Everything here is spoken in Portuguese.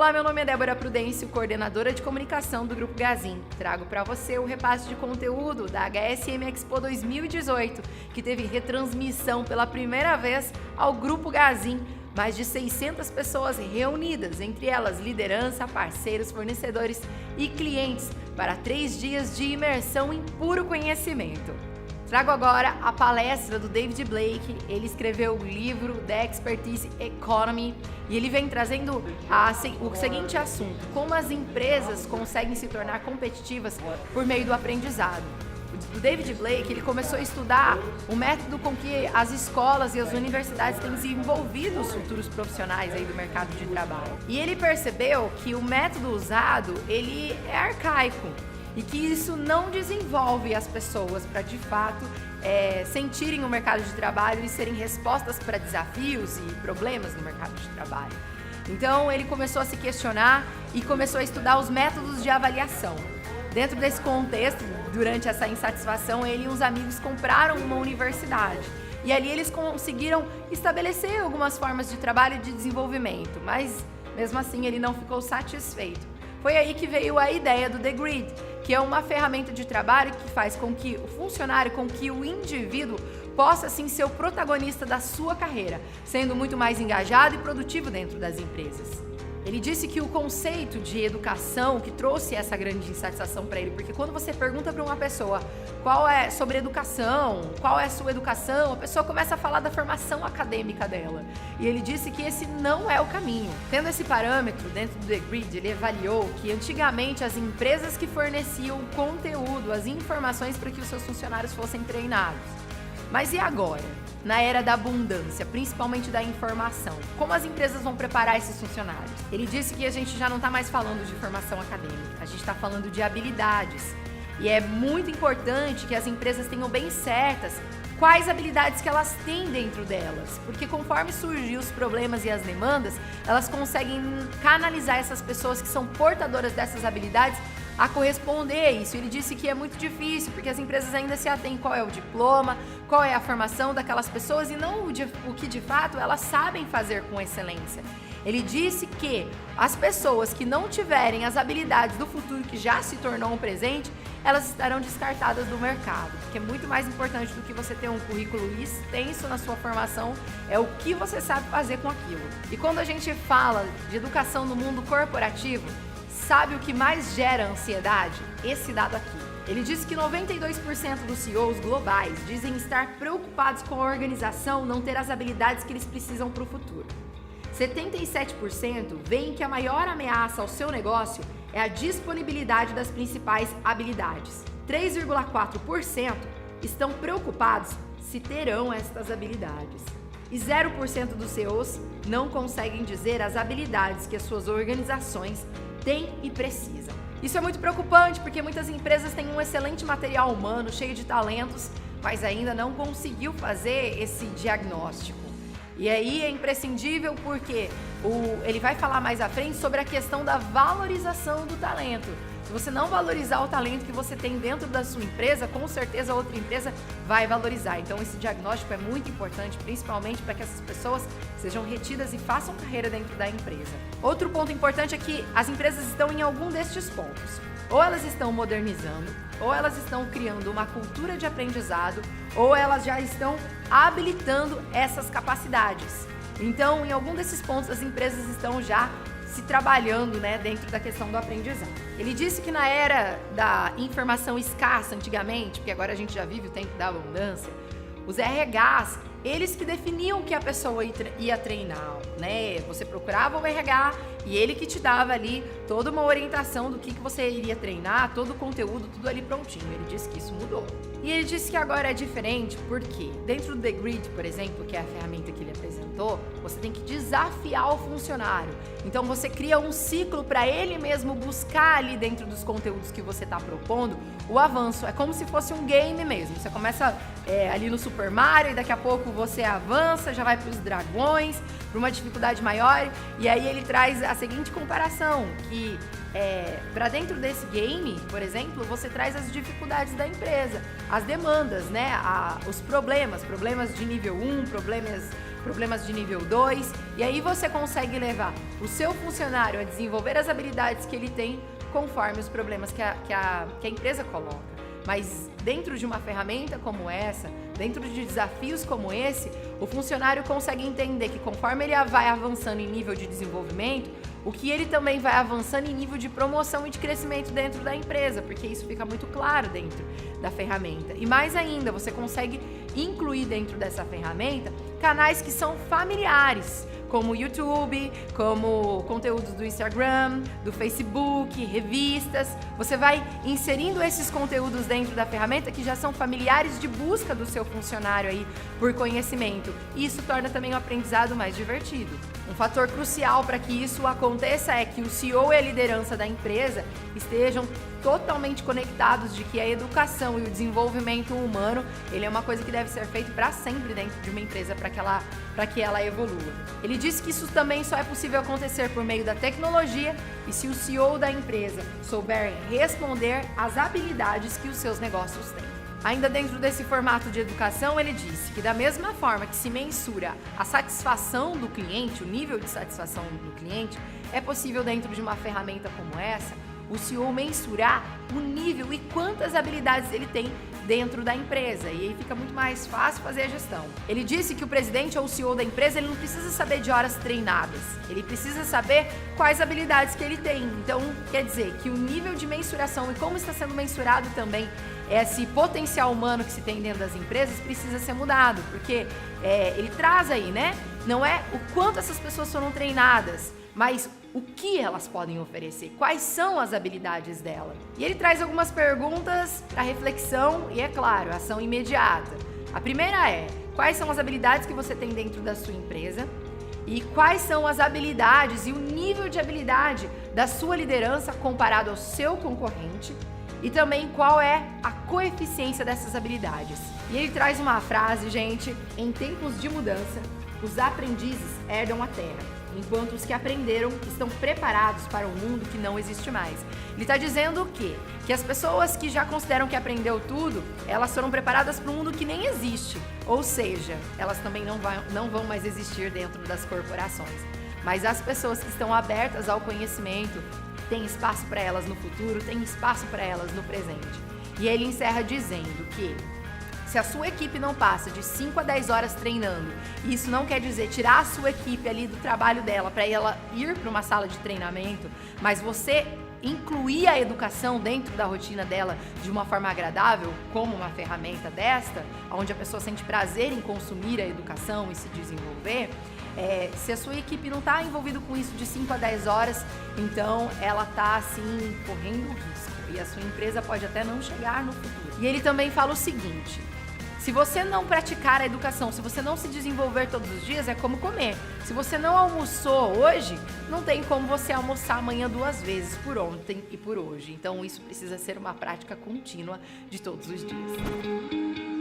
Olá, meu nome é Débora Prudêncio, coordenadora de comunicação do Grupo Gazin. Trago para você o repasse de conteúdo da HSM Expo 2018, que teve retransmissão pela primeira vez ao Grupo Gazin. Mais de 600 pessoas reunidas, entre elas liderança, parceiros, fornecedores e clientes, para 3 dias de imersão em puro conhecimento. Trago agora a palestra do David Blake. Ele escreveu o livro The Expertise Economy e ele vem trazendo o seguinte assunto: como as empresas conseguem se tornar competitivas por meio do aprendizado. O David Blake, ele começou a estudar o método com que as escolas e as universidades têm desenvolvido os futuros profissionais aí do mercado de trabalho. E ele percebeu que o método usado, ele é arcaico e que isso não desenvolve as pessoas para, de fato, sentirem o mercado de trabalho e serem respostas para desafios e problemas no mercado de trabalho. Então, ele começou a se questionar e começou a estudar os métodos de avaliação. Dentro desse contexto, durante essa insatisfação, ele e uns amigos compraram uma universidade. E ali eles conseguiram estabelecer algumas formas de trabalho e de desenvolvimento, mas mesmo assim ele não ficou satisfeito. Foi aí que veio a ideia do The Grid, que é uma ferramenta de trabalho que faz com que o funcionário, com que o indivíduo possa sim ser o protagonista da sua carreira, sendo muito mais engajado e produtivo dentro das empresas. Ele disse que o conceito de educação que trouxe essa grande insatisfação para ele, porque quando você pergunta para uma pessoa sobre educação, qual é a sua educação, a pessoa começa a falar da formação acadêmica dela. E ele disse que esse não é o caminho. Tendo esse parâmetro dentro do The Grid, ele avaliou que antigamente as empresas que forneciam o conteúdo, as informações para que os seus funcionários fossem treinados. Mas e agora? Na era da abundância, principalmente da informação, como as empresas vão preparar esses funcionários? Ele disse que a gente já não está mais falando de formação acadêmica, a gente está falando de habilidades. E é muito importante que as empresas tenham bem certas quais habilidades que elas têm dentro delas, porque conforme surgem os problemas e as demandas, elas conseguem canalizar essas pessoas que são portadoras dessas habilidades a corresponder a isso. Ele disse que é muito difícil, porque as empresas ainda se atêm qual é o diploma, qual é a formação daquelas pessoas e não o que de fato elas sabem fazer com excelência. Ele disse que as pessoas que não tiverem as habilidades do futuro que já se tornou um presente, elas estarão descartadas do mercado, porque é muito mais importante do que você ter um currículo extenso na sua formação, é o que você sabe fazer com aquilo. E quando a gente fala de educação no mundo corporativo, sabe o que mais gera ansiedade? Esse dado aqui. Ele disse que 92% dos CEOs globais dizem estar preocupados com a organização não ter as habilidades que eles precisam para o futuro. 77% veem que a maior ameaça ao seu negócio é a disponibilidade das principais habilidades. 3,4% estão preocupados se terão estas habilidades. E 0% dos CEOs não conseguem dizer as habilidades que as suas organizações têm e precisam. Isso é muito preocupante, porque muitas empresas têm um excelente material humano, cheio de talentos, mas ainda não conseguiu fazer esse diagnóstico. E aí é imprescindível porque ele vai falar mais à frente sobre a questão da valorização do talento. Se você não valorizar o talento que você tem dentro da sua empresa, com certeza a outra empresa vai valorizar. Então esse diagnóstico é muito importante, principalmente para que essas pessoas sejam retidas e façam carreira dentro da empresa. Outro ponto importante é que as empresas estão em algum destes pontos. Ou elas estão modernizando, ou elas estão criando uma cultura de aprendizado, ou elas já estão habilitando essas capacidades. Então, em algum desses pontos, as empresas estão já se trabalhando, dentro da questão do aprendizado. Ele disse que na era da informação escassa antigamente, porque agora a gente já vive o tempo da abundância, os RHs, eles que definiam o que a pessoa ia treinar, Você procurava o RH e ele que te dava ali toda uma orientação do que você iria treinar, todo o conteúdo, tudo ali prontinho. Ele disse que isso mudou. E ele disse que agora é diferente porque dentro do The Grid, por exemplo, que é a ferramenta que ele apresentou, você tem que desafiar o funcionário. Então você cria um ciclo para ele mesmo buscar ali dentro dos conteúdos que você está propondo o avanço. É como se fosse um game mesmo. Você começa ali no Super Mario e daqui a pouco você avança, já vai para os dragões, para uma dificuldade maior, e aí ele traz a seguinte comparação, que para dentro desse game, por exemplo, você traz as dificuldades da empresa, as demandas, os problemas de nível 1, problemas problemas de nível 2, e aí você consegue levar o seu funcionário a desenvolver as habilidades que ele tem conforme os problemas que a empresa coloca. Mas dentro de uma ferramenta como essa, dentro de desafios como esse, o funcionário consegue entender que conforme ele vai avançando em nível de desenvolvimento, o que ele também vai avançando em nível de promoção e de crescimento dentro da empresa, porque isso fica muito claro dentro da ferramenta. E mais ainda, você consegue incluir dentro dessa ferramenta canais que são familiares, como o YouTube, como conteúdos do Instagram, do Facebook, revistas. Você vai inserindo esses conteúdos dentro da ferramenta que já são familiares de busca do seu funcionário aí por conhecimento. E isso torna também o aprendizado mais divertido. Um fator crucial para que isso aconteça é que o CEO e a liderança da empresa estejam totalmente conectados de que a educação e o desenvolvimento humano, ele é uma coisa que deve ser feito para sempre dentro de uma empresa para que ela evolua. Ele disse que isso também só é possível acontecer por meio da tecnologia e se o CEO da empresa souber responder às habilidades que os seus negócios têm. Ainda dentro desse formato de educação, ele disse que da mesma forma que se mensura a satisfação do cliente, o nível de satisfação do cliente, é possível dentro de uma ferramenta como essa, o CEO mensurar o nível e quantas habilidades ele tem dentro da empresa, e aí fica muito mais fácil fazer a gestão. Ele disse que o presidente ou o CEO da empresa, ele não precisa saber de horas treinadas, ele precisa saber quais habilidades que ele tem. Então, quer dizer que o nível de mensuração e como está sendo mensurado também esse potencial humano que se tem dentro das empresas precisa ser mudado, porque ele traz aí, né? Não é o quanto essas pessoas foram treinadas, mas o que elas podem oferecer, quais são as habilidades dela. E ele traz algumas perguntas para reflexão e, é claro, ação imediata. A primeira é: quais são as habilidades que você tem dentro da sua empresa? E quais são as habilidades e o nível de habilidade da sua liderança comparado ao seu concorrente? E também qual é a coeficiência dessas habilidades. E ele traz uma frase, gente: em tempos de mudança, os aprendizes herdam a terra, enquanto os que aprenderam estão preparados para um mundo que não existe mais. Ele está dizendo o quê? Que as pessoas que já consideram que aprendeu tudo, elas foram preparadas para um mundo que nem existe. Ou seja, elas também não vão mais existir dentro das corporações. Mas as pessoas que estão abertas ao conhecimento, tem espaço para elas no futuro, tem espaço para elas no presente. E ele encerra dizendo que se a sua equipe não passa de 5 a 10 horas treinando, e isso não quer dizer tirar a sua equipe ali do trabalho dela para ela ir para uma sala de treinamento, mas você incluir a educação dentro da rotina dela de uma forma agradável, como uma ferramenta desta, onde a pessoa sente prazer em consumir a educação e se desenvolver, se a sua equipe não está envolvida com isso de 5 a 10 horas, então ela está assim correndo risco e a sua empresa pode até não chegar no futuro. E ele também fala o seguinte: se você não praticar a educação, se você não se desenvolver todos os dias, é como comer. Se você não almoçou hoje, não tem como você almoçar amanhã 2 vezes, por ontem e por hoje. Então isso precisa ser uma prática contínua de todos os dias.